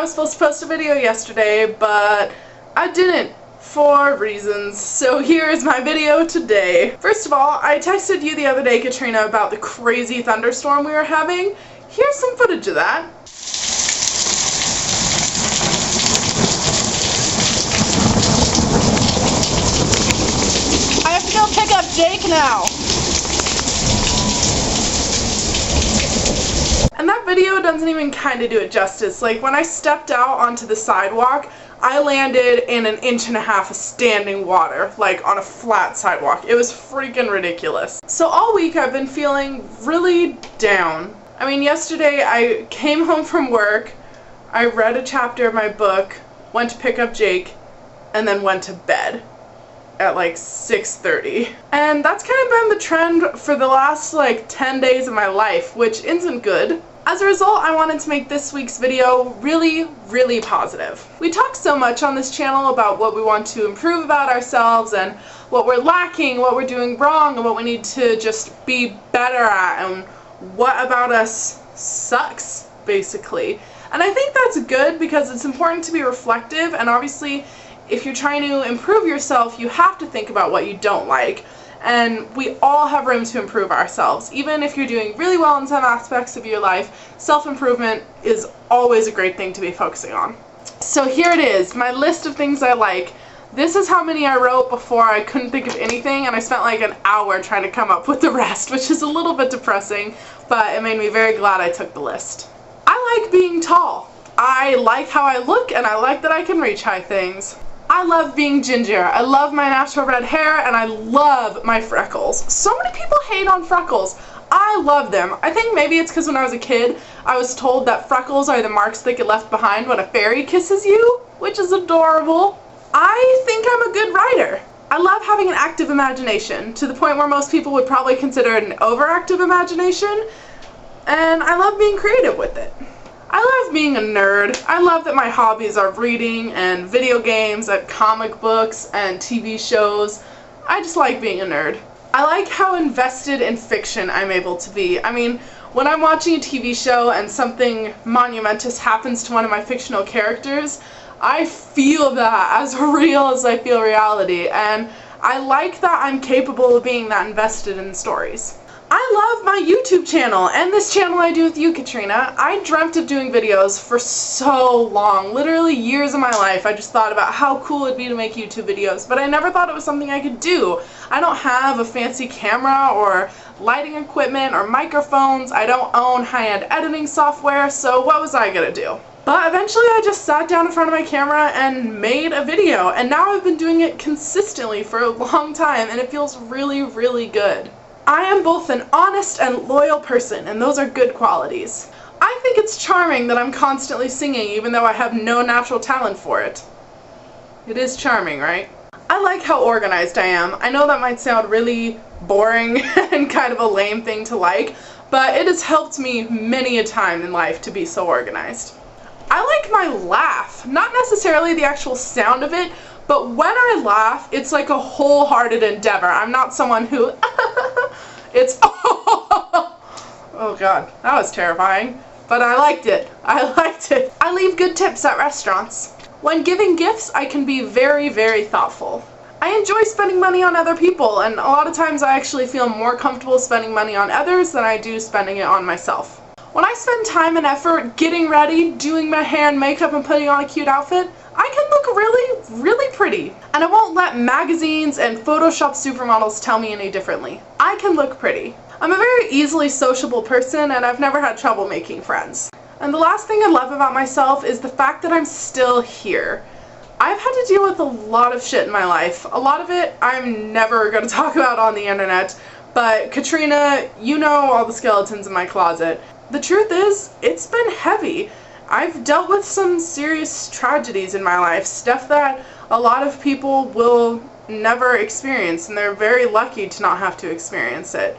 was supposed to post a video yesterday, but I didn't for reasons, so here's my video today. First of all, I texted you the other day, Katrina, about the crazy thunderstorm we were having. Here's some footage of that. I have to go pick up Jake now. And that video doesn't even kind of do it justice. Like, when I stepped out onto the sidewalk, I landed in 1.5 inches of standing water, like on a flat sidewalk. It was freaking ridiculous. So all week I've been feeling really down. I mean, yesterday I came home from work, I read a chapter of my book, went to pick up Jake, and then went to bed at like 6:30. And that's kind of been the trend for the last like 10 days of my life, which isn't good. As a result, I wanted to make this week's video really positive. We talk so much on this channel about what we want to improve about ourselves and what we're lacking, what we're doing wrong, and what we need to just be better at, and what about us sucks, basically. And I think that's good because it's important to be reflective, and obviously if you're trying to improve yourself, you have to think about what you don't like. And we all have room to improve ourselves. Even if you're doing really well in some aspects of your life, self-improvement is always a great thing to be focusing on. So here it is, my list of things I like. This is how many I wrote before I couldn't think of anything, and I spent like an hour trying to come up with the rest, which is a little bit depressing, but it made me very glad I took the list. I like being tall. I like how I look, and I like that I can reach high things. I love being ginger. I love my natural red hair, and I love my freckles. So many people hate on freckles. I love them. I think maybe it's because when I was a kid, I was told that freckles are the marks that get left behind when a fairy kisses you, which is adorable. I think I'm a good writer. I love having an active imagination, to the point where most people would probably consider it an overactive imagination, and I love being creative with it. I love being a nerd. I love that my hobbies are reading and video games and comic books and TV shows. I just like being a nerd. I like how invested in fiction I'm able to be. I mean, when I'm watching a TV show and something monumentous happens to one of my fictional characters, I feel that as real as I feel reality, and I like that I'm capable of being that invested in stories. I love my YouTube channel, and this channel I do with you, Katrina. I dreamt of doing videos for so long, literally years of my life. I just thought about how cool it'd be to make YouTube videos, but I never thought it was something I could do. I don't have a fancy camera or lighting equipment or microphones. I don't own high-end editing software, so what was I gonna do? But eventually I just sat down in front of my camera and made a video, and now I've been doing it consistently for a long time, and it feels really good. I am both an honest and loyal person, and those are good qualities. I think it's charming that I'm constantly singing even though I have no natural talent for it. It is charming, right? I like how organized I am. I know that might sound really boring and kind of a lame thing to like, but it has helped me many a time in life to be so organized. I like my laugh, not necessarily the actual sound of it, but when I laugh, it's like a wholehearted endeavor. I'm not someone who, it's, oh god, that was terrifying, but I liked it. I leave good tips at restaurants. When giving gifts, I can be very thoughtful. I enjoy spending money on other people, and a lot of times I actually feel more comfortable spending money on others than I do spending it on myself. When I spend time and effort getting ready, doing my hair and makeup, and putting on a cute outfit, I can look really pretty. And I won't let magazines and Photoshop supermodels tell me any differently. I can look pretty. I'm a very easily sociable person, and I've never had trouble making friends. And the last thing I love about myself is the fact that I'm still here. I've had to deal with a lot of shit in my life. A lot of it I'm never going to talk about on the internet, but Katrina, you know all the skeletons in my closet. The truth is, it's been heavy. I've dealt with some serious tragedies in my life, stuff that a lot of people will never experience, and they're very lucky to not have to experience it.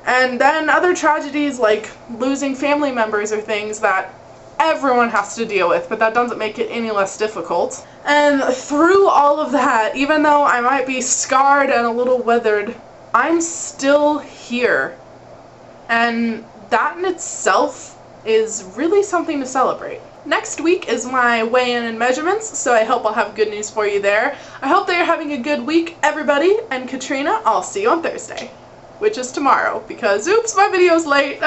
And then other tragedies like losing family members are things that everyone has to deal with, but that doesn't make it any less difficult. And through all of that, even though I might be scarred and a little withered, I'm still here. And that in itself is really something to celebrate. Next week is my weigh-in and measurements, so I hope I'll have good news for you there. I hope that you're having a good week, everybody, and Katrina, I'll see you on Thursday, which is tomorrow, because oops, my video's late.